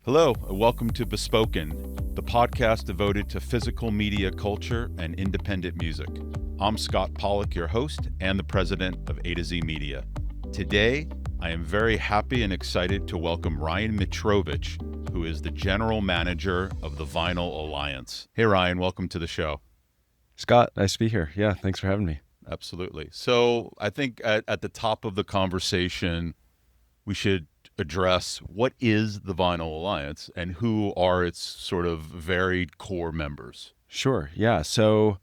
Hello, and welcome to Bespoken, the podcast devoted to physical media culture and independent music. I'm Scott Pollack, your host and the president of A to Z Media. Today, I am very happy and excited to welcome Ryan Mitrovich, who is the general manager of the Vinyl Alliance. Hey, Ryan, welcome to the show. Scott, nice to be here. Yeah, thanks for having me. Absolutely. So I think at the top of the conversation, we should address what is the Vinyl Alliance and who are its sort of varied core members. Sure. Yeah. So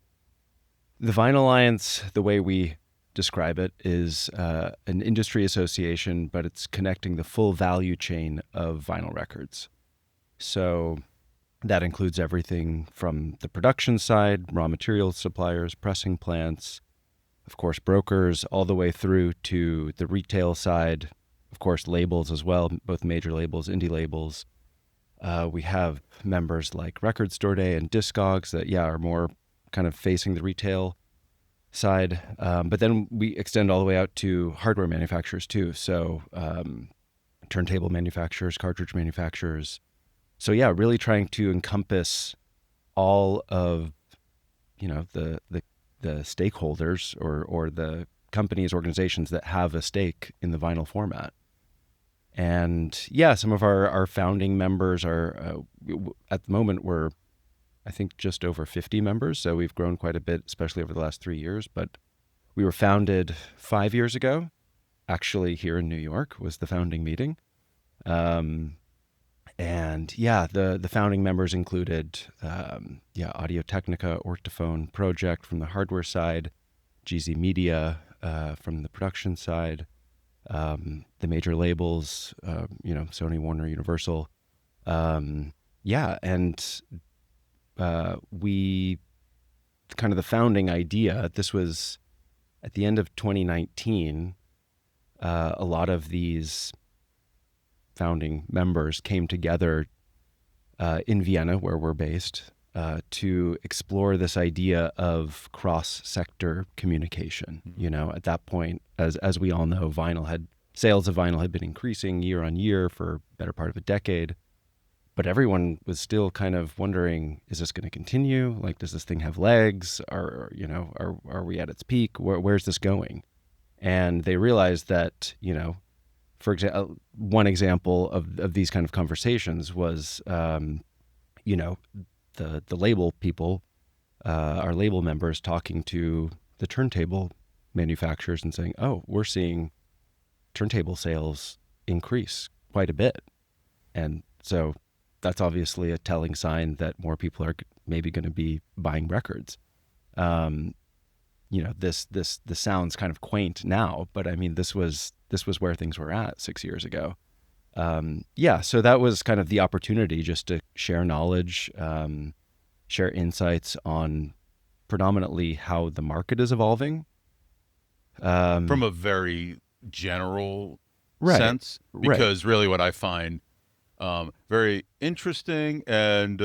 the Vinyl Alliance, the way we describe it, is an industry association, but it's connecting the full value chain of vinyl records. So that includes everything from the production side, raw material suppliers, pressing plants, of course, brokers, all the way through to the retail side, of course, labels as well, both major labels, indie labels. We have members like Record Store Day and Discogs that, are more kind of facing the retail side. But then we extend all the way out to hardware manufacturers too. So turntable manufacturers, cartridge manufacturers. So really trying to encompass all of, the stakeholders or the companies, organizations that have a stake in the vinyl format. And some of our founding members are, at the moment, we're, I think, just over 50 members. So we've grown quite a bit, especially over the last 3 years. But we were founded 5 years ago. Actually, here in New York was the founding meeting. The founding members included, Audio Technica, Ortophone Project from the hardware side, GZ Media from the production side, the major labels, Sony, Warner, Universal. We kind of the founding idea, this was at the end of 2019, a lot of these founding members came together in Vienna, where we're based, to explore this idea of cross-sector communication. At that point, as we all know, sales of vinyl had been increasing year on year for a better part of a decade, but everyone was still kind of wondering, is this going to continue? Like, does this thing have legs? Are we at its peak? Where's this going? And they realized that, for example, one example of these kind of conversations was, the label people, our label members talking to the turntable manufacturers and saying, oh, we're seeing turntable sales increase quite a bit. And so that's obviously a telling sign that more people are maybe going to be buying records. This sounds kind of quaint now, but I mean, this was where things were at 6 years ago. So that was kind of the opportunity just to share knowledge, share insights on predominantly how the market is evolving. From a very general sense, because really what I find very interesting, and,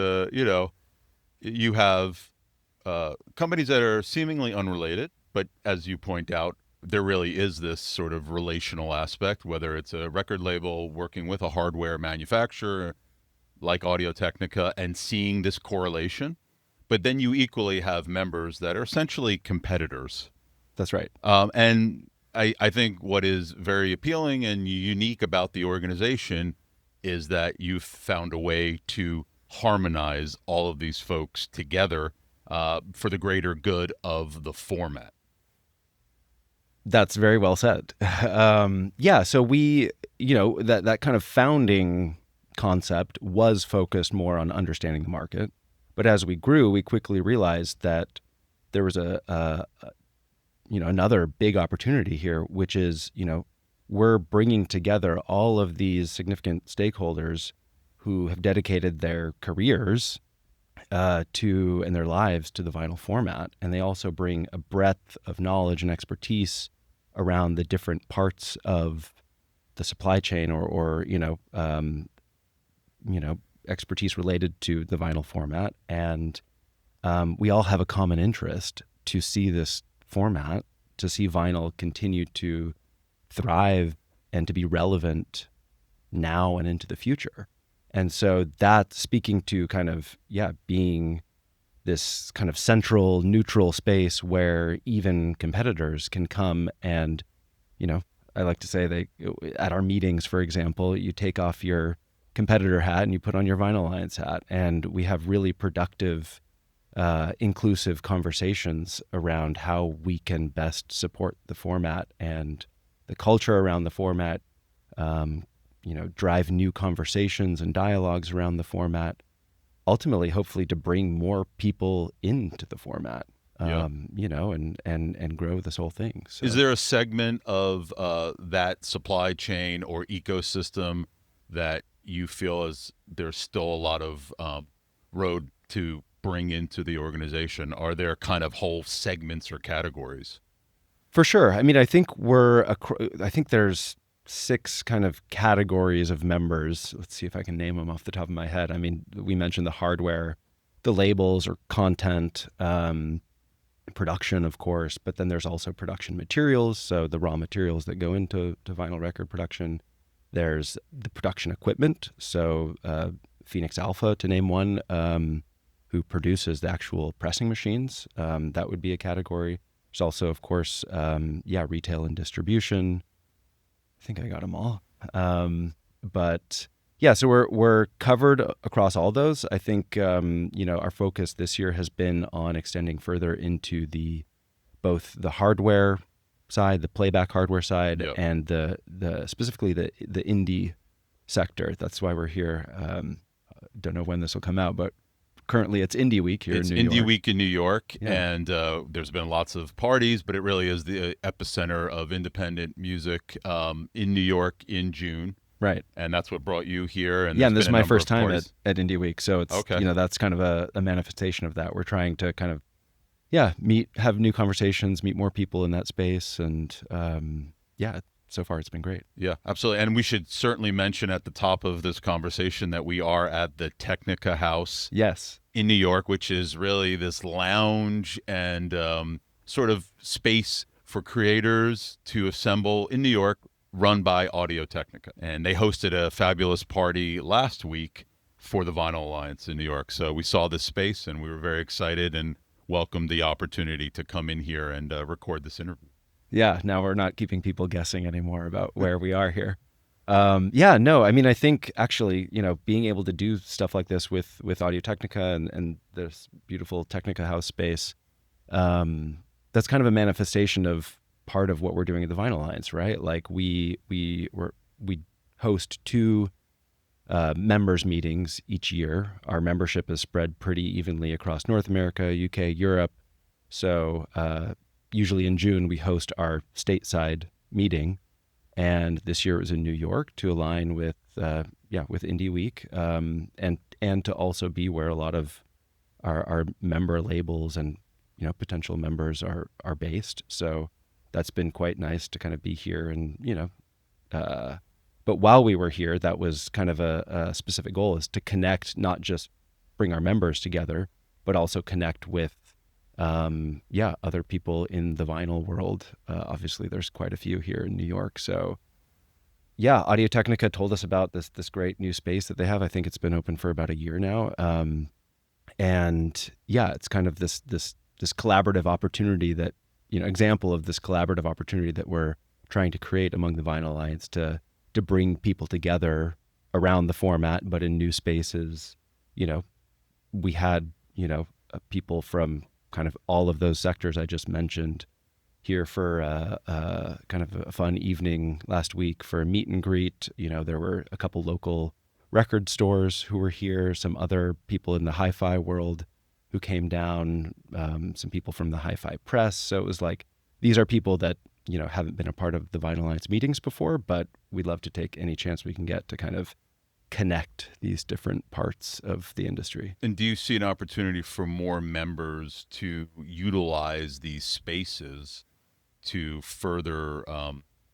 you have companies that are seemingly unrelated, but as you point out, there really is this sort of relational aspect, whether it's a record label working with a hardware manufacturer like Audio Technica and seeing this correlation. But then you equally have members that are essentially competitors. That's right. And I think what is very appealing and unique about the organization is that you've found a way to harmonize all of these folks together for the greater good of the format. That's very well said. So we, that kind of founding concept was focused more on understanding the market. But as we grew, we quickly realized that there was another big opportunity here, which is, we're bringing together all of these significant stakeholders who have dedicated their careers and their lives to the vinyl format. And they also bring a breadth of knowledge and expertise around the different parts of the supply chain or expertise related to the vinyl format. And we all have a common interest to see this format, to see vinyl continue to thrive and to be relevant now and into the future. And so that speaking to kind of, being this kind of central, neutral space where even competitors can come and, I like to say at our meetings, for example, you take off your competitor hat and you put on your Vinyl Alliance hat. And we have really productive, inclusive conversations around how we can best support the format and the culture around the format, drive new conversations and dialogues around the format, ultimately, hopefully, to bring more people into the format, and grow this whole thing. So. Is there a segment of that supply chain or ecosystem that you feel as there's still a lot of road to bring into the organization? Are there kind of whole segments or categories? For sure. I mean, I think there's 6 kind of categories of members. Let's see if I can name them off the top of my head. I mean, we mentioned the hardware, the labels or content, production, of course, but then there's also production materials, so the raw materials that go into vinyl record production. There's the production equipment, so Phoenix Alpha, to name one, who produces the actual pressing machines. That would be a category. There's also, of course, retail and distribution. I think I got them all. But yeah, so we're covered across all those. I think our focus this year has been on extending further into both the hardware side, the playback hardware side, yep. and the specifically the indie sector. That's why we're here. Don't know when this will come out, but currently it's Indie Week here in New York. It's Indie Week in New York, and there's been lots of parties, but it really is the epicenter of independent music in New York in June. Right. And that's what brought you here. And and this is my first time at Indie Week, so it's okay. That's kind of a manifestation of that. We're trying to kind of have new conversations, meet more people in that space, and so far it's been great. Yeah, absolutely. And we should certainly mention at the top of this conversation that we are at the Technica House. Yes. In New York, which is really this lounge and sort of space for creators to assemble in New York, run by Audio Technica. And they hosted a fabulous party last week for the Vinyl Alliance in New York. So we saw this space and we were very excited and welcomed the opportunity to come in here and record this interview. Yeah, now we're not keeping people guessing anymore about where we are here. I mean, I think actually, being able to do stuff like this with Audio Technica and this beautiful Technica House space, that's kind of a manifestation of part of what we're doing at the Vinyl Alliance, right? Like we host 2 members meetings each year. Our membership is spread pretty evenly across North America, UK, Europe. So usually in June we host our stateside meeting, and this year it was in New York to align with Indie Week, and to also be where a lot of our member labels and potential members are based. So that's been quite nice to kind of be here, and but while we were here, that was kind of a specific goal, is to connect, not just bring our members together, but also connect with other people in the vinyl world. Obviously, there's quite a few here in New York. So, Audio Technica told us about this great new space that they have. I think it's been open for about a year now, and it's kind of this collaborative opportunity that example of this collaborative opportunity that we're trying to create among the Vinyl Alliance to bring people together around the format, but in new spaces. We had people from kind of all of those sectors I just mentioned here for kind of a fun evening last week for a meet and greet. There were a couple local record stores who were here, some other people in the hi-fi world who came down, some people from the hi-fi press. So it was like, these are people that haven't been a part of the Vinyl Alliance meetings before, but we'd love to take any chance we can get to kind of connect these different parts of the industry. And do you see an opportunity for more members to utilize these spaces to further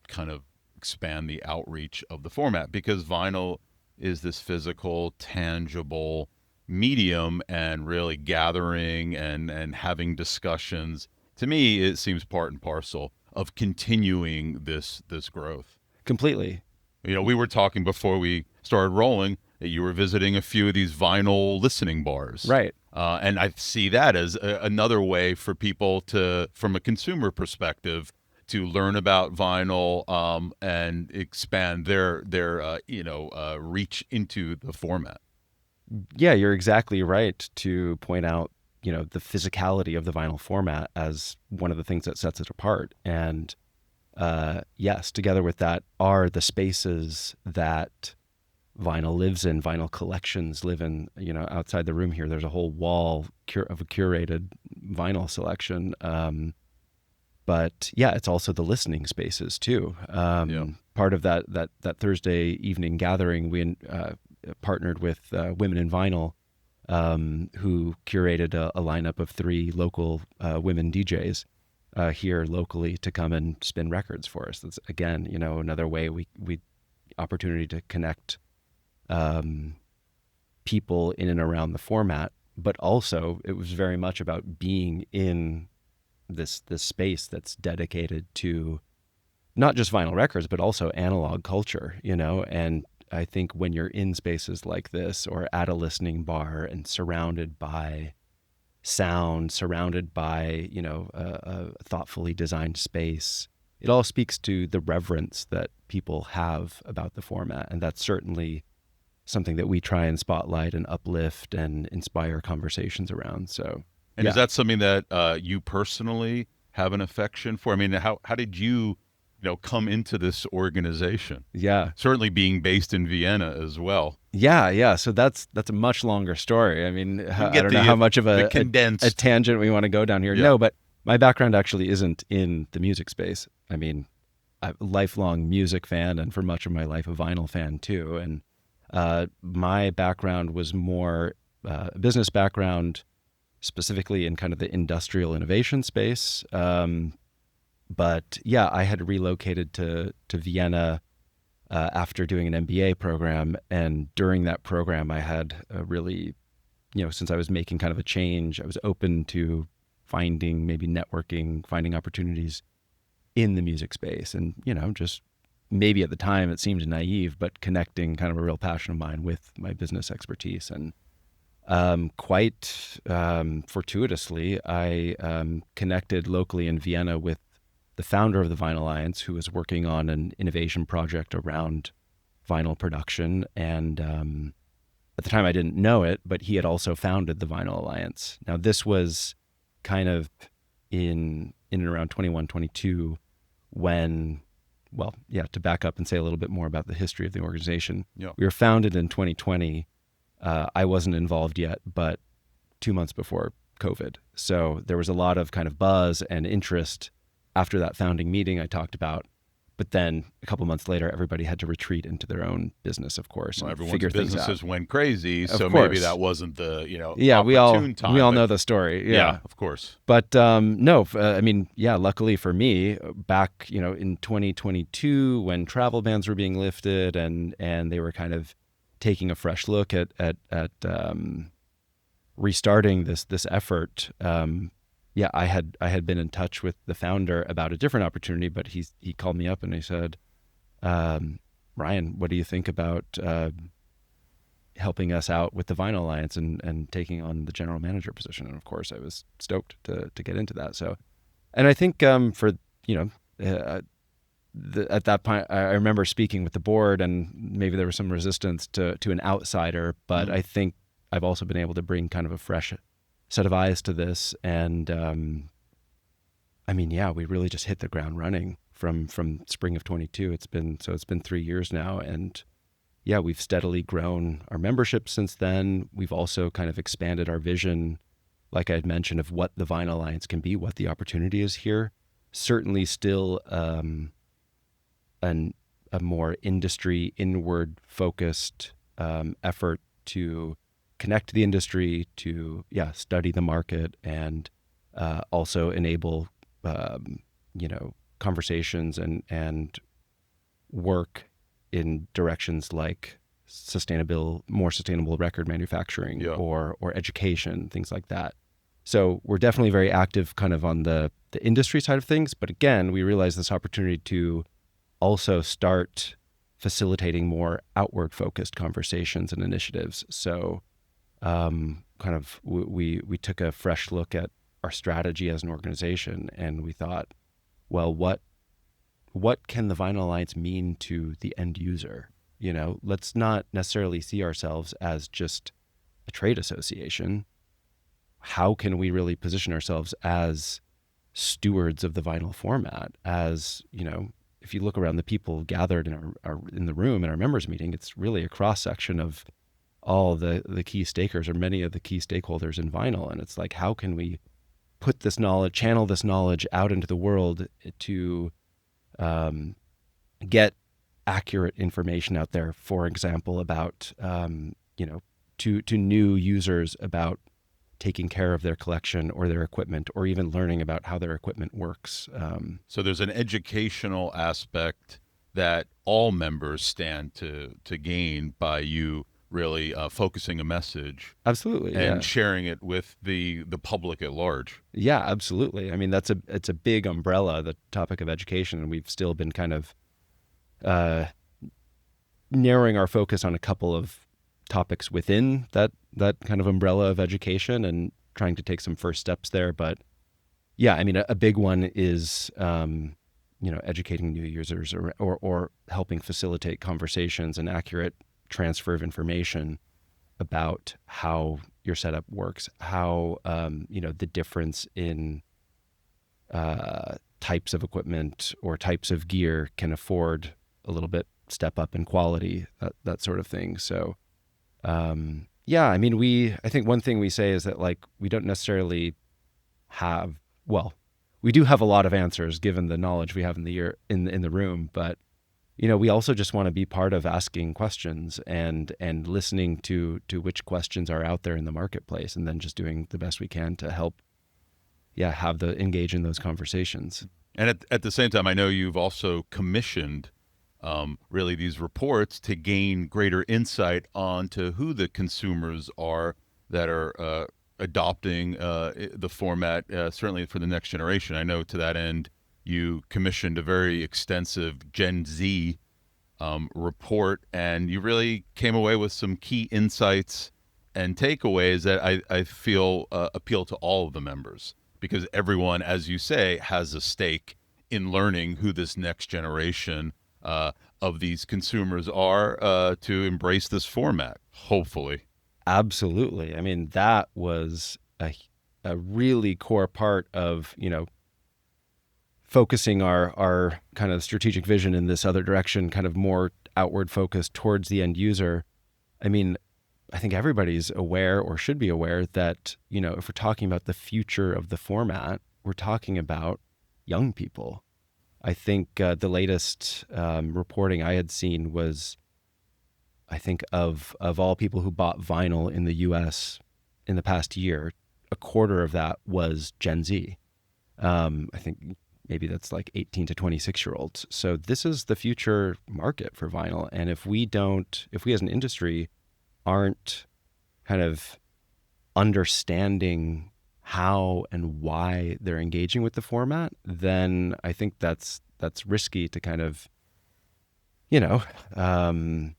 kind of expand the outreach of the format? Because vinyl is this physical, tangible medium, and really gathering and having discussions, to me, it seems part and parcel of continuing this growth. Completely. We were talking before we started rolling you were visiting a few of these vinyl listening bars. Right. And I see that as another way for people to, from a consumer perspective, to learn about vinyl and expand their reach into the format. Yeah, you're exactly right to point out, the physicality of the vinyl format as one of the things that sets it apart. And yes, together with that are the spaces that vinyl lives in, vinyl collections live in. Outside the room here, there's a whole wall of a curated vinyl selection. But yeah, it's also the listening spaces too. Part of that Thursday evening gathering, we partnered with Women in Vinyl, who curated a lineup of 3 local women DJs here locally to come and spin records for us. That's, again, another way we opportunity to connect people in and around the format, but also it was very much about being in this space that's dedicated to not just vinyl records, but also analog culture, and I think when you're in spaces like this or at a listening bar and surrounded by sound, surrounded by, a thoughtfully designed space, it all speaks to the reverence that people have about the format. And that's certainly something that we try and spotlight and uplift and inspire conversations around. So, and is that something that you personally have an affection for? I mean, how did you come into this organization? Yeah. Certainly being based in Vienna as well. Yeah. So that's a much longer story. I mean, I don't know how much of a tangent we want to go down here. Yeah. No, but my background actually isn't in the music space. I mean, I'm a lifelong music fan, and for much of my life, a vinyl fan too. And my background was more a business background, specifically in kind of the industrial innovation space. But yeah, I had relocated to Vienna after doing an MBA program. And during that program, I had a really, since I was making kind of a change, I was open to finding, maybe networking, finding opportunities in the music space. And, just maybe at the time it seemed naive, but connecting kind of a real passion of mine with my business expertise. And quite fortuitously, I connected locally in Vienna with the founder of the Vinyl Alliance, who was working on an innovation project around vinyl production. And at the time I didn't know it, but he had also founded the Vinyl Alliance. Now this was kind of in and around 21, 22 when, to back up and say a little bit more about the history of the organization. Yeah. We were founded in 2020. I wasn't involved yet, but 2 months before COVID. So there was a lot of kind of buzz and interest after that founding meeting I talked about. But then a couple months later, everybody had to retreat into their own business, of course, and figure things out. Businesses went crazy, so maybe that wasn't the opportune time. We all know the story. Yeah, of course. But no, I mean, luckily for me, back in 2022 when travel bans were being lifted and they were kind of taking a fresh look at restarting this effort. I had been in touch with the founder about a different opportunity, but he called me up and he said, Ryan, what do you think about helping us out with the Vinyl Alliance and taking on the general manager position? And of course, I was stoked to get into that. So, and I think for at that point, I remember speaking with the board, and maybe there was some resistance to an outsider, but I think I've also been able to bring kind of a fresh set of eyes to this. And we really just hit the ground running from spring of 22. It's been 3 years now. And we've steadily grown our membership since then. We've also kind of expanded our vision, like I had mentioned, of what the Vinyl Alliance can be, what the opportunity is here. Certainly still a more industry inward focused effort to connect the industry, to study the market, and also enable conversations and work in directions like more sustainable record manufacturing or education, things like that. So we're definitely very active kind of on the industry side of things, but again, we realize this opportunity to also start facilitating more outward focused conversations and initiatives. So kind of we took a fresh look at our strategy as an organization, and we thought, well, what can the Vinyl Alliance mean to the end user? Let's not necessarily see ourselves as just a trade association. How can we really position ourselves as stewards of the vinyl format? As if you look around the people gathered in the room in our members meeting, it's really a cross section of all the key stakers, or many of the key stakeholders in vinyl. And it's like, how can we put this knowledge, channel this knowledge out into the world to get accurate information out there, for example, about to new users about taking care of their collection or their equipment, or even learning about how their equipment works. So there's an educational aspect that all members stand to gain by you really focusing a message. Absolutely. And sharing it with the public at large. Yeah, absolutely. I mean, it's a big umbrella, the topic of education, and we've still been kind of narrowing our focus on a couple of topics within that kind of umbrella of education, and trying to take some first steps there. But yeah, I mean, a big one is educating new users, or helping facilitate conversations and accurate transfer of information about how your setup works, how the difference in types of equipment or types of gear can afford a little bit step up in quality, that sort of thing. So I mean, I think one thing we say is that, like, we don't necessarily have, well, we do have a lot of answers given the knowledge we have in the room, but we also just want to be part of asking questions and listening to which questions are out there in the marketplace, and then just doing the best we can to help engage in those conversations. And at the same time, I know you've also commissioned really these reports to gain greater insight onto who the consumers are that are adopting the format, certainly for the next generation. I know to that end, you commissioned a very extensive Gen Z report, and you really came away with some key insights and takeaways that I feel appeal to all of the members, because everyone, as you say, has a stake in learning who this next generation of these consumers are to embrace this format, hopefully. Absolutely. I mean, that was a really core part of, focusing our kind of strategic vision in this other direction, kind of more outward focused towards the end user. I mean, I think everybody's aware, or should be aware, that, if we're talking about the future of the format, we're talking about young people. I think the latest reporting I had seen was, I think of all people who bought vinyl in the U.S. in the past year, a quarter of that was Gen Z. I think maybe that's like 18 to 26-year-olds. So this is the future market for vinyl. And if we as an industry aren't kind of understanding how and why they're engaging with the format, then I think that's risky to kind of, to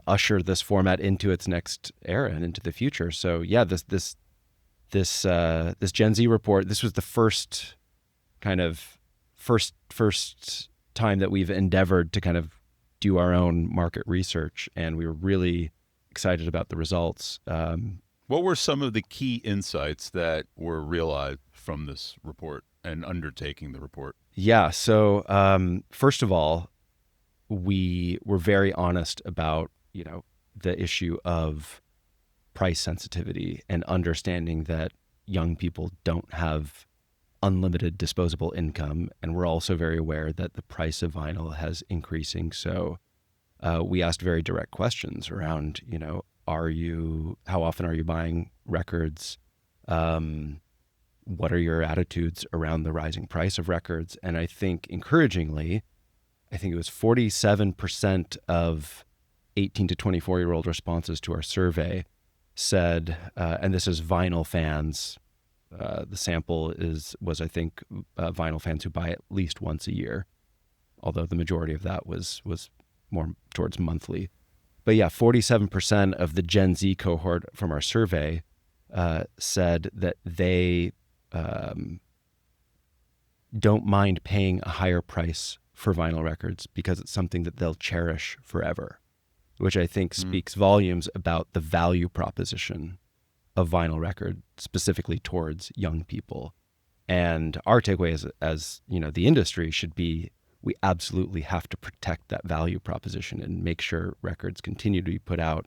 usher this format into its next era and into the future. So yeah, this Gen Z report, this was the first time that we've endeavored to kind of do our own market research, and we were really excited about the results. What were some of the key insights that were realized from this report and undertaking the report? Yeah. So first of all, we were very honest about, the issue of price sensitivity and understanding that young people don't have unlimited disposable income. And we're also very aware that the price of vinyl has increasing. So we asked very direct questions around, how often are you buying records? What are your attitudes around the rising price of records? And I think, encouragingly, I think it was 47% of 18 to 24-year-old responses to our survey said, and this is vinyl fans, the sample was I think vinyl fans who buy at least once a year. although the majority of that was more towards monthly. But yeah, 47% of the Gen Z cohort from our survey said that they don't mind paying a higher price for vinyl records because it's something that they'll cherish forever, which I think speaks volumes about the value proposition of vinyl record, specifically towards young people. And our takeaway as the industry should be, we absolutely have to protect that value proposition and make sure records continue to be put out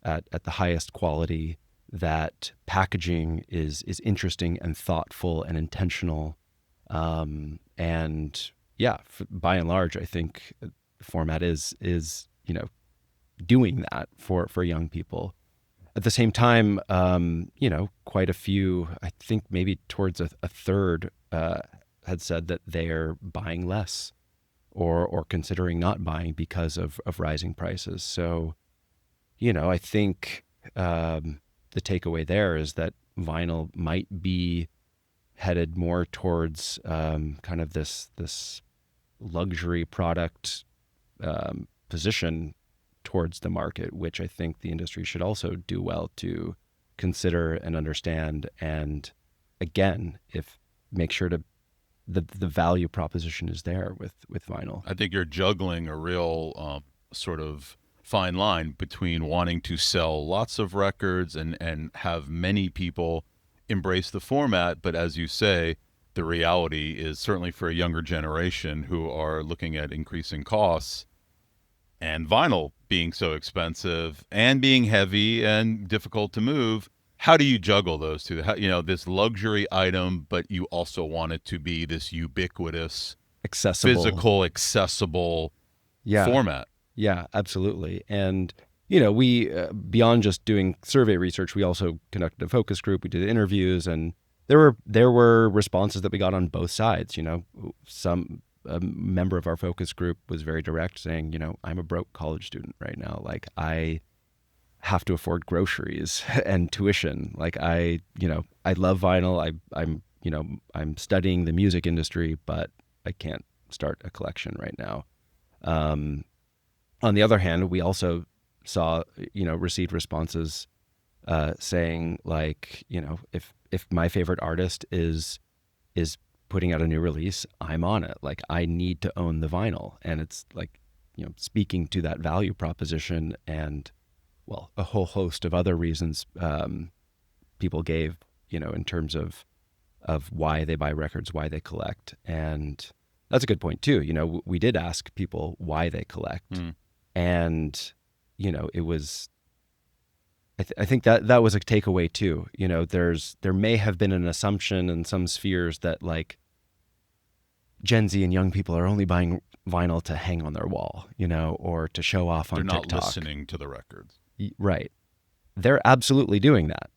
at the highest quality, that packaging is interesting and thoughtful and intentional. And yeah, by and large, I think the format is doing that for young people. At the same time, quite a few, I think maybe towards a third, had said that they're buying less or considering not buying because of rising prices. So, I think the takeaway there is that vinyl might be headed more towards kind of this luxury product position towards the market, which I think the industry should also do well to consider and understand. And again, make sure to the value proposition is there with vinyl. I think you're juggling a real sort of fine line between wanting to sell lots of records and have many people embrace the format, but as you say, the reality is certainly for a younger generation who are looking at increasing costs and vinyl being so expensive and being heavy and difficult to move. How do you juggle those two? This luxury item, but you also want it to be this ubiquitous, physical, accessible format. Yeah, absolutely. And we beyond just doing survey research, we also conducted a focus group. We did interviews, and there were responses that we got on both sides. A member of our focus group was very direct, saying, I'm a broke college student right now. Like, I have to afford groceries and tuition. Like, I love vinyl. I'm studying the music industry, but I can't start a collection right now. On the other hand, we also received responses saying, like, if my favorite artist is putting out a new release, I'm on it. Like, I need to own the vinyl. And it's like, speaking to that value proposition and, well, a whole host of other reasons people gave, in terms of why they buy records, why they collect. And that's a good point too. We did ask people why they collect. And, it was, I think that was a takeaway too. There may have been an assumption in some spheres that, like, Gen Z and young people are only buying vinyl to hang on their wall, or to show off on TikTok. They're not listening to the records. Right. They're absolutely doing that.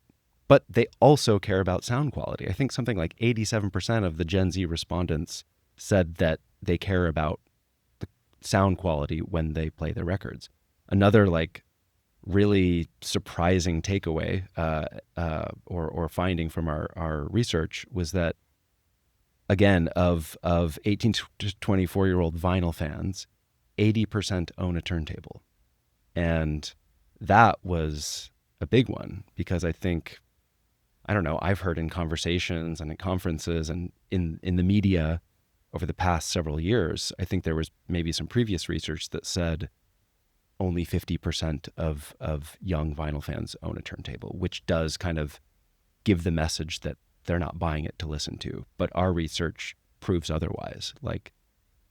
But they also care about sound quality. I think something like 87% of the Gen Z respondents said that they care about the sound quality when they play their records. Another, like, really surprising takeaway or finding from our research was that, again, of 18 to 24-year-old vinyl fans, 80% own a turntable. And that was a big one, because I think, I don't know, I've heard in conversations and at conferences and in the media over the past several years, I think there was maybe some previous research that said only 50% of young vinyl fans own a turntable, which does kind of give the message that they're not buying it to listen to. But our research proves otherwise. Like,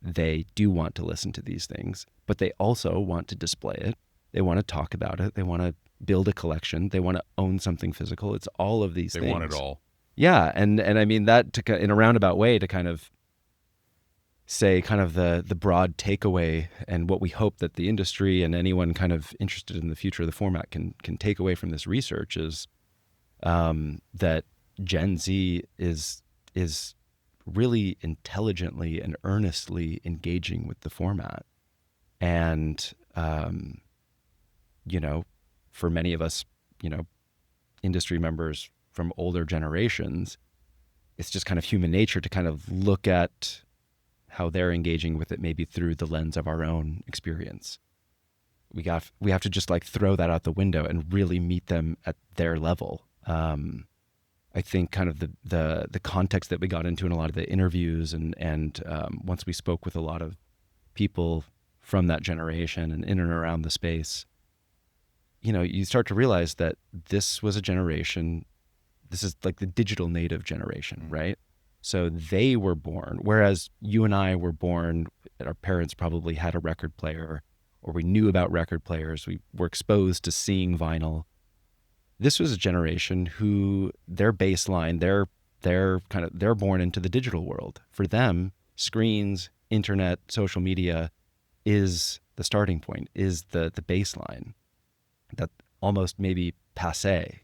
they do want to listen to these things, but they also want to display it. They want to talk about it. They want to build a collection. They want to own something physical. It's all of these things. They want it all. Yeah. And I mean that in a roundabout way to kind of say kind of the broad takeaway and what we hope that the industry and anyone kind of interested in the future of the format can take away from this research is that Gen Z is really intelligently and earnestly engaging with the format. And, for many of us, industry members from older generations, it's just kind of human nature to kind of look at how they're engaging with it, maybe through the lens of our own experience. We have to just like throw that out the window and really meet them at their level. I think kind of the context that we got into in a lot of the interviews and once we spoke with a lot of people from that generation and in and around the space, you start to realize that this was a generation, this is like the digital native generation, right? So they were born, whereas you and I were born, our parents probably had a record player, or we knew about record players, we were exposed to seeing vinyl. This was a generation who their baseline, they're born into the digital world. For them, screens, internet, social media is the starting point, is the baseline. That almost maybe passé,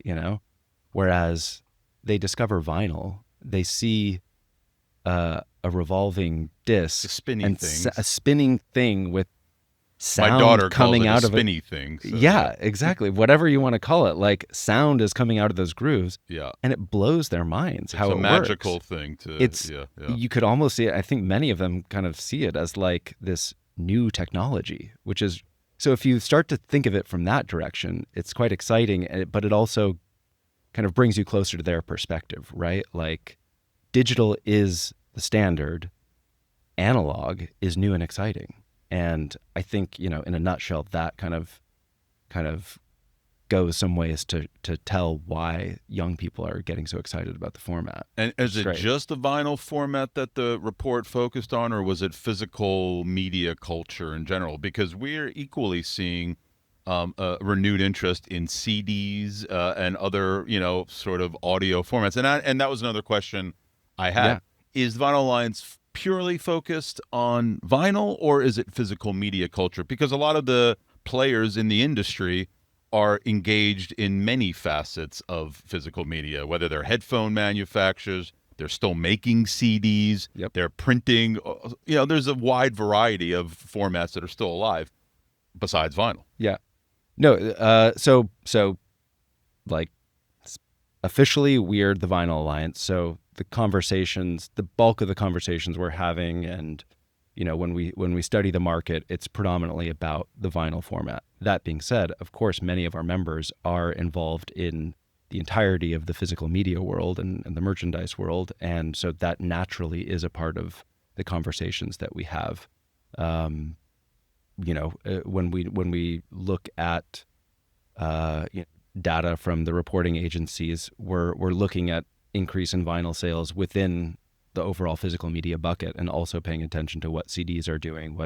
whereas they discover vinyl, they see a revolving disc, a spinning thing with sound my daughter coming calls it out a of spinny it. Thing. So, yeah, exactly. Whatever you want to call it, like sound is coming out of those grooves. Yeah, and it blows their minds how it works. It's a magical thing You could almost see it. I think many of them kind of see it as like this new technology, which is so. If you start to think of it from that direction, it's quite exciting. But it also kind of brings you closer to their perspective, right? Like digital is the standard, analog is new and exciting. And I think, in a nutshell, that kind of goes some ways to tell why young people are getting so excited about the format. And is it just the vinyl format that the report focused on, or was it physical media culture in general? Because we're equally seeing a renewed interest in CDs and other, sort of audio formats. And that was another question I had. Yeah. Is Vinyl Alliance purely focused on vinyl, or is it physical media culture? Because a lot of the players in the industry are engaged in many facets of physical media, whether they're headphone manufacturers, they're still making CDs, they're printing, there's a wide variety of formats that are still alive besides vinyl. Yeah. No, so like officially we're the Vinyl Alliance. So the bulk of the conversations we're having, and when we study the market, it's predominantly about the vinyl format. That being said, of course, many of our members are involved in the entirety of the physical media world and the merchandise world, and so that naturally is a part of the conversations that we have. When we look at data from the reporting agencies, we're looking at increase in vinyl sales within the overall physical media bucket, and also paying attention to what CDs are doing,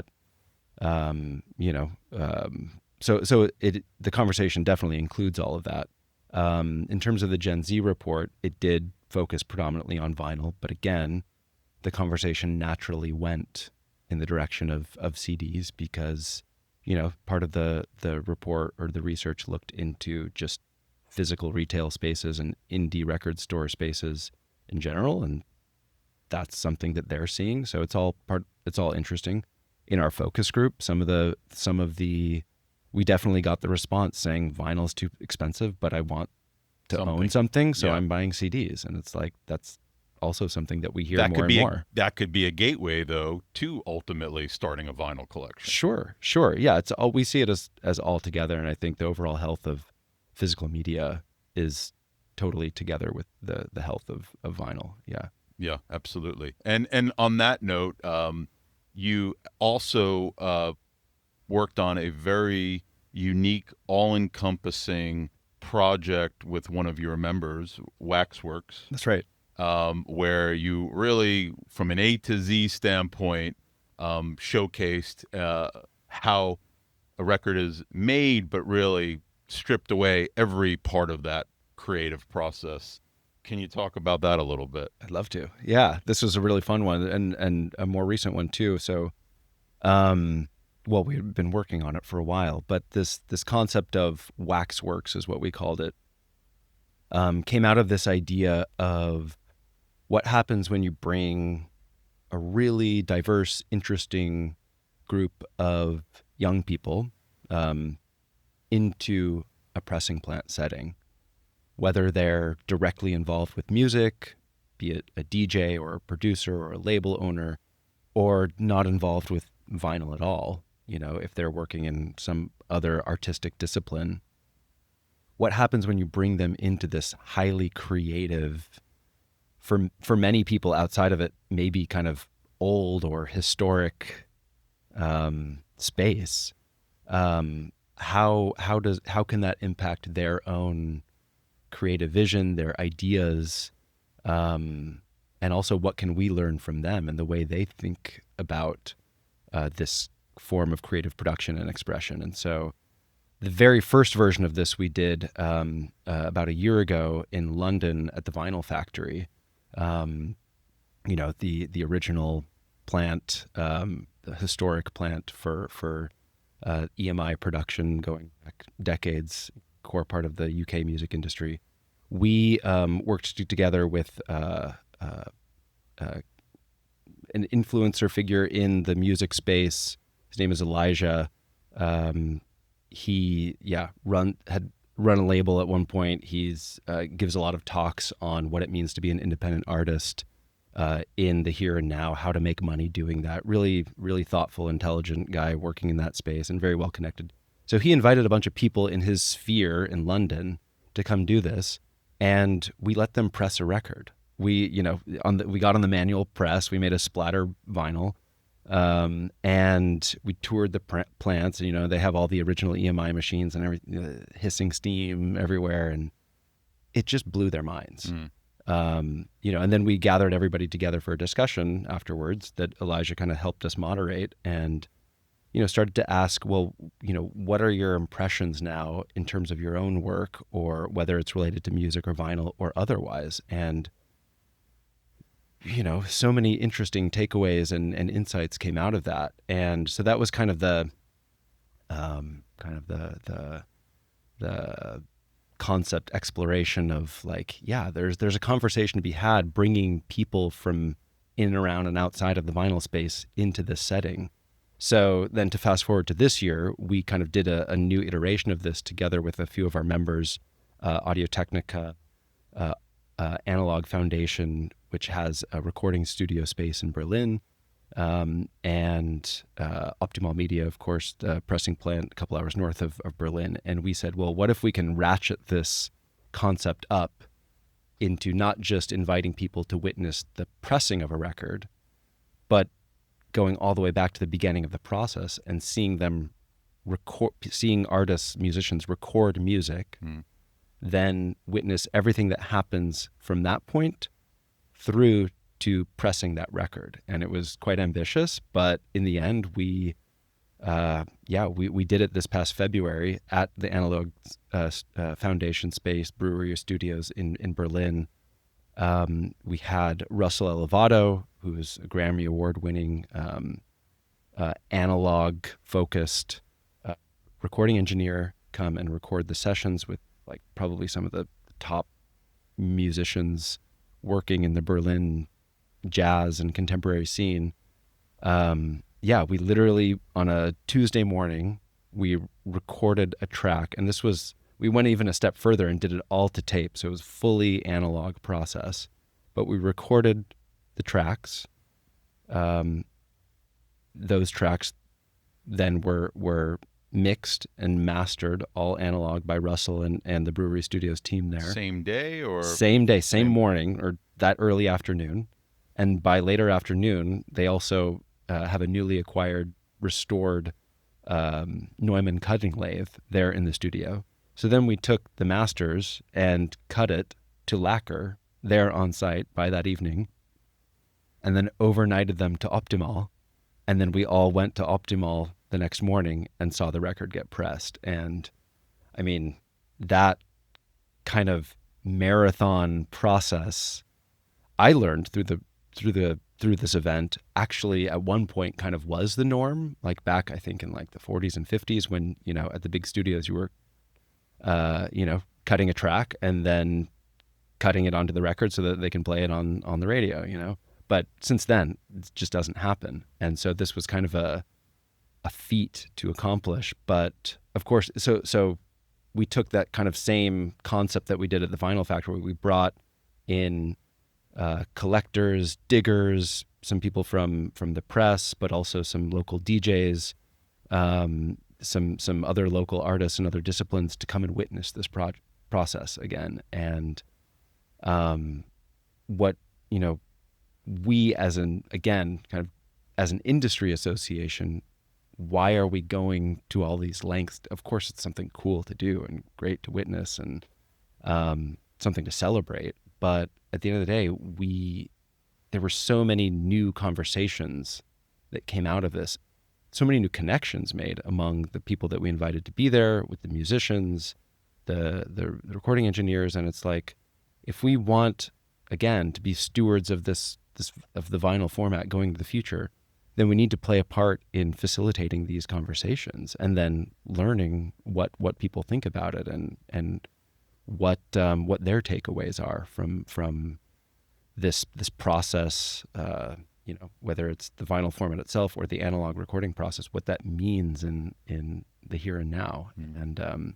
so the conversation definitely includes all of that. In terms of the Gen Z report, it did focus predominantly on vinyl, but again, the conversation naturally went in the direction of CDs because, part of the report or the research looked into just physical retail spaces and indie record store spaces in general, and that's something that they're seeing. So it's all interesting. In our focus group, some of the we definitely got the response saying vinyl's too expensive, but I want to own something, so I'm buying CDs. And it's like that's also something that we hear more and more. That could be a gateway, though, to ultimately starting a vinyl collection. Sure. Yeah, we see it as all together, and I think the overall health of physical media is totally together with the health of vinyl. Yeah, absolutely. And on that note, you also worked on a very unique, all-encompassing project with one of your members, Waxworks. That's right. Where you really, from an A to Z standpoint, showcased how a record is made, but really stripped away every part of that creative process. Can you talk about that a little bit? I'd love to. Yeah, this was a really fun one and a more recent one too. So, we've been working on it for a while, but this concept of Waxworks is what we called it. Came out of this idea of what happens when you bring a really diverse, interesting group of young people into a pressing plant setting, whether they're directly involved with music, be it a DJ or a producer or a label owner, or not involved with vinyl at all, if they're working in some other artistic discipline, what happens when you bring them into this highly creative, for many people outside of it, maybe kind of old or historic space? How can that impact their own creative vision, their ideas, and also what can we learn from them and the way they think about this form of creative production and expression? And so the very first version of this we did about a year ago in London at the Vinyl Factory. The original plant, the historic plant for EMI production going back decades, core part of the UK music industry. We worked together with an influencer figure in the music space. His name is Elijah. He had run a label at one point. He's gives a lot of talks on what it means to be an independent artist in the here and now, how to make money doing that. Really, really thoughtful, intelligent guy working in that space and very well connected. So he invited a bunch of people in his sphere in London to come do this, and we let them press a record. We got on the manual press. We made a splatter vinyl. And we toured the plants. They have all the original EMI machines and everything, hissing steam everywhere, and it just blew their minds. And then we gathered everybody together for a discussion afterwards that Elijah kind of helped us moderate, and started to ask, well, what are your impressions now in terms of your own work, or whether it's related to music or vinyl or otherwise. And so many interesting takeaways and insights came out of that. And so that was kind of the concept exploration of there's a conversation to be had, bringing people from in and around and outside of the vinyl space into this setting. So then to fast forward to this year, we kind of did a new iteration of this together with a few of our members, Audio Technica, Analog Foundation, which has a recording studio space in Berlin, and Optimal Media, of course, the pressing plant a couple hours north of Berlin. And we said, well, what if we can ratchet this concept up into not just inviting people to witness the pressing of a record, but going all the way back to the beginning of the process and seeing artists, musicians record music, then witness everything that happens from that point through to pressing that record. And it was quite ambitious, but in the end, we did it this past February at the Analog Foundation space, Brewery Studios in Berlin. We had Russell Elevato, who is a Grammy Award-winning analog-focused recording engineer, come and record the sessions with probably some of the top musicians working in the Berlin jazz and contemporary scene. We literally, on a Tuesday morning, we recorded a track, and we went even a step further and did it all to tape, so it was fully analog process. But we recorded the tracks. Those tracks then were mixed and mastered, all analog, by Russell and the Brewery Studios team there. Same day or? Same day, same morning, or that early afternoon. And by later afternoon, they also have a newly acquired, restored Neumann cutting lathe there in the studio. So then we took the masters and cut it to lacquer there on site by that evening, and then overnighted them to Optimal. And then we all went to Optimal the next morning and saw the record get pressed. And I mean, that kind of marathon process, I learned through this event, actually at one point kind of was the norm, back, I think, in the 40s and 50s, when, at the big studios you were, cutting a track and then cutting it onto the record so that they can play it on the radio, But since then, it just doesn't happen. And so this was kind of a feat to accomplish. But of course, so we took that kind of same concept that we did at the Vinyl Factory. We brought in collectors, diggers, some people from the press, but also some local DJs, some other local artists and other disciplines to come and witness this process again. And what, we as an industry association, why are we going to all these lengths? Of course, it's something cool to do and great to witness and something to celebrate. But at the end of the day, there were so many new conversations that came out of this, so many new connections made among the people that we invited to be there, with the musicians, the recording engineers. And it's like, if we want, again, to be stewards of this of the vinyl format going to the future, then we need to play a part in facilitating these conversations and then learning what people think about it and what their takeaways are from this process, whether it's the vinyl format itself or the analog recording process, what that means in the here and now. And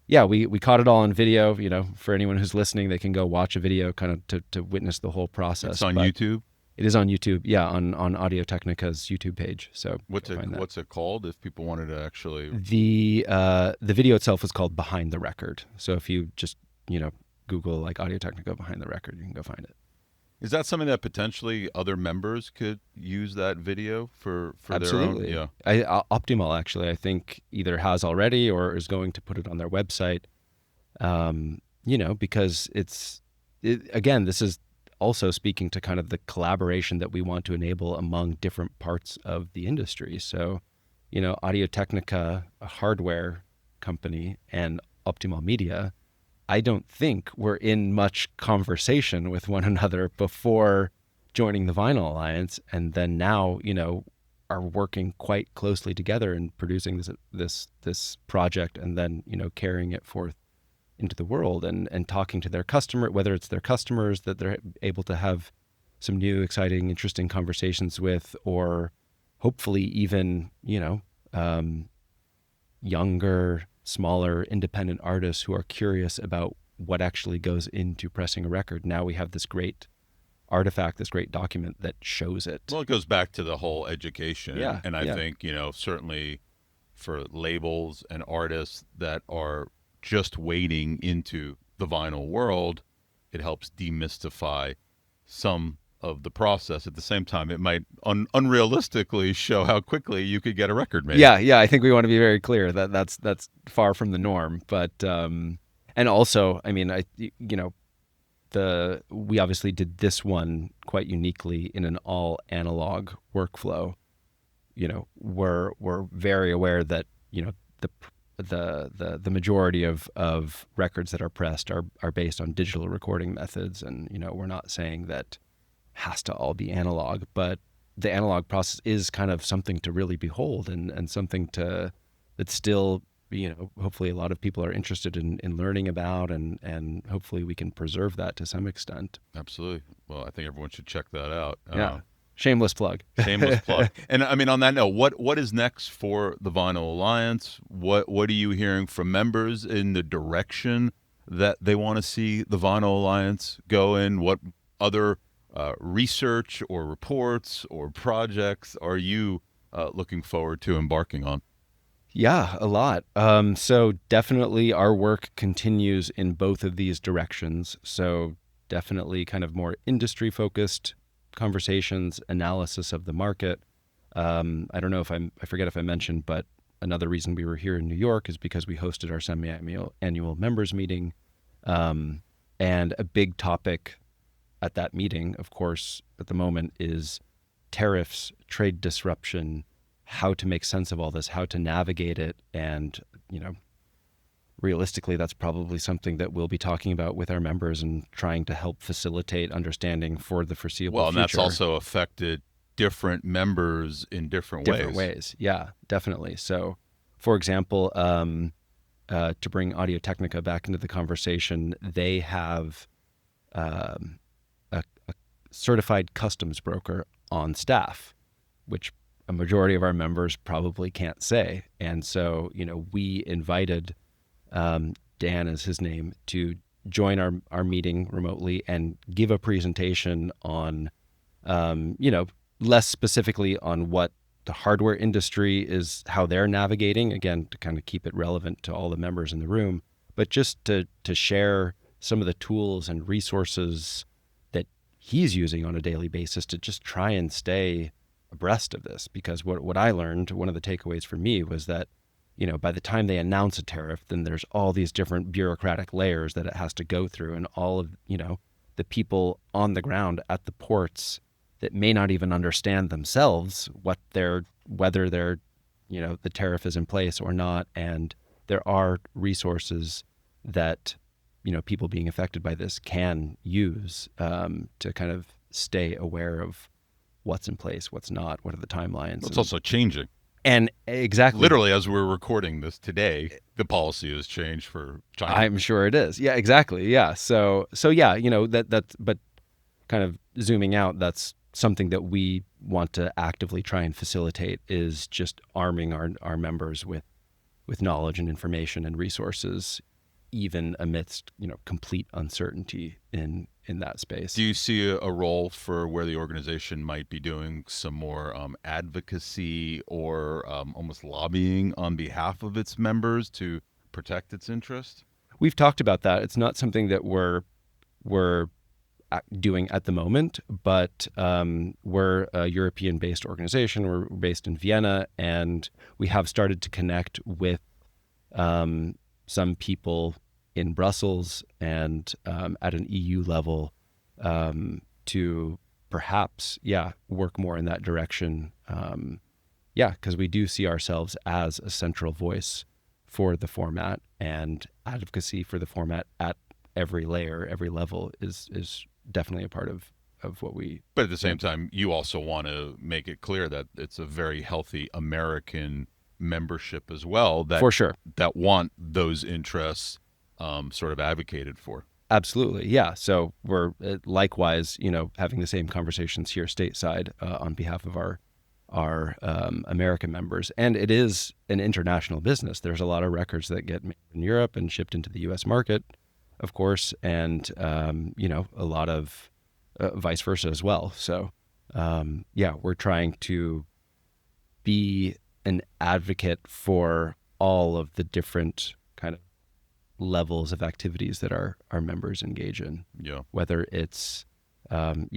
we caught it all on video. For anyone who's listening, they can go watch a video kind of to witness the whole process. It's on YouTube? It is on YouTube, on Audio Technica's YouTube page. So what's it called if people wanted to actually... The video itself is called Behind the Record. So if you just, Google like Audio Technica Behind the Record, you can go find it. Is that something that potentially other members could use that video for Absolutely. their own? Yeah. Optimal, actually, I think either has already or is going to put it on their website. Because again, this is also speaking to kind of the collaboration that we want to enable among different parts of the industry. So, Audio Technica, a hardware company, and Optimal Media, I don't think were in much conversation with one another before joining the Vinyl Alliance, and then now, are working quite closely together in producing this project, and then, carrying it forth into the world and talking to their customer, whether it's their customers that they're able to have some new, exciting, interesting conversations with, or hopefully even, younger, smaller, independent artists who are curious about what actually goes into pressing a record. Now we have this great artifact, this great document that shows it. Well, it goes back to the whole education. Yeah, and I think, certainly for labels and artists that are just wading into the vinyl world, it helps demystify some of the process. At the same time, it might unrealistically show how quickly you could get a record made. Yeah. I think we want to be very clear that that's far from the norm. But and also, I mean, we obviously did this one quite uniquely in an all analog workflow. We're very aware that the majority of records that are pressed are based on digital recording methods, and we're not saying that has to all be analog, but the analog process is kind of something to really behold and something that still, hopefully a lot of people are interested in learning about, and hopefully we can preserve that to some extent. Absolutely. Well, I think everyone should check that out. Yeah. Shameless plug. Shameless plug. And I mean, on that note, what is next for the Vinyl Alliance? What are you hearing from members in the direction that they want to see the Vinyl Alliance go in? What other research or reports or projects are you looking forward to embarking on? Yeah, a lot. So definitely our work continues in both of these directions. So definitely kind of more industry focused conversations, analysis of the market. I don't know I forget if I mentioned, but another reason we were here in New York is because we hosted our semi-annual members meeting. And a big topic at that meeting, of course, at the moment is tariffs, trade disruption, how to make sense of all this, how to navigate it. And, realistically, that's probably something that we'll be talking about with our members and trying to help facilitate understanding for the foreseeable future. Well, and that's also affected different members in different ways. Yeah, definitely. So, for example, to bring Audio Technica back into the conversation, they have a certified customs broker on staff, which a majority of our members probably can't say. And so, we invited Dan is his name, to join our meeting remotely and give a presentation on less specifically on what the hardware industry is, how they're navigating, again, to kind of keep it relevant to all the members in the room, but just to share some of the tools and resources that he's using on a daily basis to just try and stay abreast of this. Because what I learned, one of the takeaways for me was that, by the time they announce a tariff, then there's all these different bureaucratic layers that it has to go through, and all of, the people on the ground at the ports that may not even understand themselves whether they're, the tariff is in place or not. And there are resources that, people being affected by this can use to kind of stay aware of what's in place, what's not, what are the timelines. It's also changing. And exactly. Literally, as we're recording this today, the policy has changed for China. I'm sure it is. Yeah, exactly. Yeah. So yeah, but kind of zooming out, that's something that we want to actively try and facilitate, is just arming our members with knowledge and information and resources, even amidst, complete uncertainty in that space. Do you see a role for where the organization might be doing some more advocacy or almost lobbying on behalf of its members to protect its interest? We've talked about that. It's not something that we're doing at the moment, but we're a European-based organization. We're based in Vienna, and we have started to connect with some people in Brussels and at an EU level to perhaps, work more in that direction. Because we do see ourselves as a central voice for the format, and advocacy for the format at every layer, every level is definitely a part of what we... But at the same time, you also want to make it clear that it's a very healthy American membership as well, that for sure, that want those interests sort of advocated for. Absolutely. Yeah. So we're likewise, having the same conversations here stateside on behalf of our American members. And it is an international business. There's a lot of records that get made in Europe and shipped into the U.S. market, of course, and, a lot of vice versa as well. So, we're trying to be an advocate for all of the different kind of levels of activities that our members engage in. Yeah. Whether it's, on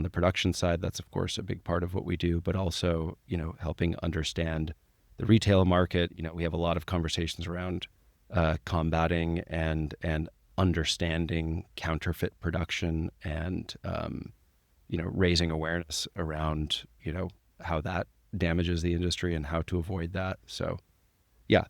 the production side, that's of course a big part of what we do, but also, helping understand the retail market. We have a lot of conversations around combating and understanding counterfeit production and, raising awareness around, how that damages the industry and how to avoid that. So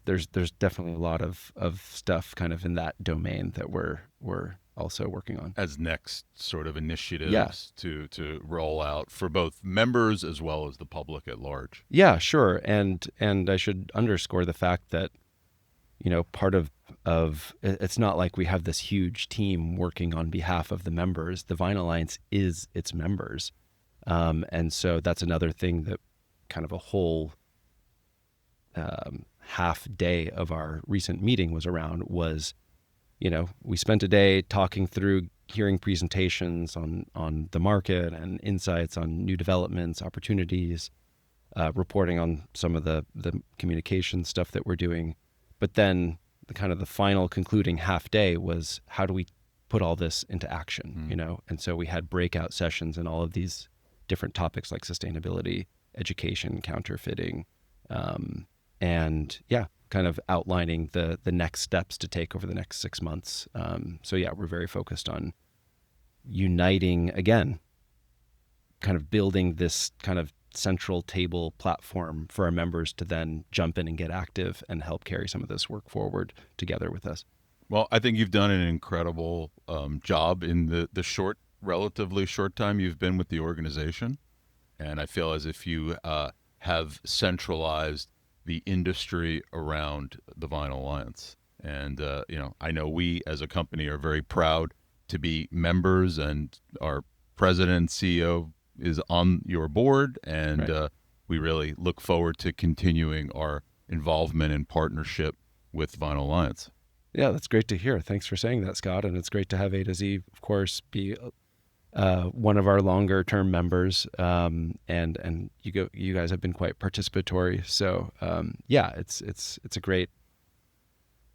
there's definitely a lot of stuff kind of in that domain that we're also working on as next sort of initiatives to roll out for both members as well as the public at large. Yeah, sure. And I should underscore the fact that, part of it's not like we have this huge team working on behalf of the members. The Vinyl Alliance is its members. And so that's another thing that kind of a whole half day of our recent meeting was around was, we spent a day talking through, hearing presentations on the market and insights on new developments, opportunities, reporting on some of the communication stuff that we're doing. But then the final concluding half day was, how do we put all this into action, And so we had breakout sessions in all of these different topics like sustainability, education, counterfeiting, and kind of outlining the next steps to take over the next 6 months. We're very focused on uniting, again, kind of building this kind of central table platform for our members to then jump in and get active and help carry some of this work forward together with us. Well, I think you've done an incredible job in the relatively short time you've been with the organization. And I feel as if you have centralized the industry around the Vinyl Alliance. And, I know we as a company are very proud to be members, and our president and CEO is on your board. And right. We really look forward to continuing our involvement and partnership with Vinyl Alliance. Yeah, that's great to hear. Thanks for saying that, Scott. And it's great to have A to Z, of course, be one of our longer term members, and you guys have been quite participatory. So it's a great.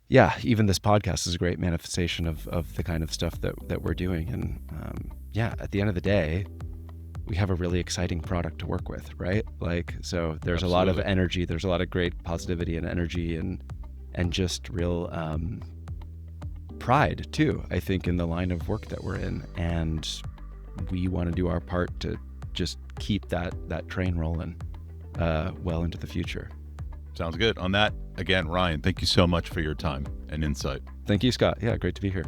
Yeah, even this podcast is a great manifestation of the kind of stuff that we're doing. And at the end of the day, we have a really exciting product to work with, right? Like, so there's Absolutely. a lot of energy, there's a lot of great positivity and energy and just real pride too, I think, in the line of work that we're in. And we want to do our part to just keep that train rolling well into the future. Sounds good. On that, again, Ryan, thank you so much for your time and insight. Thank you, Scott. Yeah, great to be here.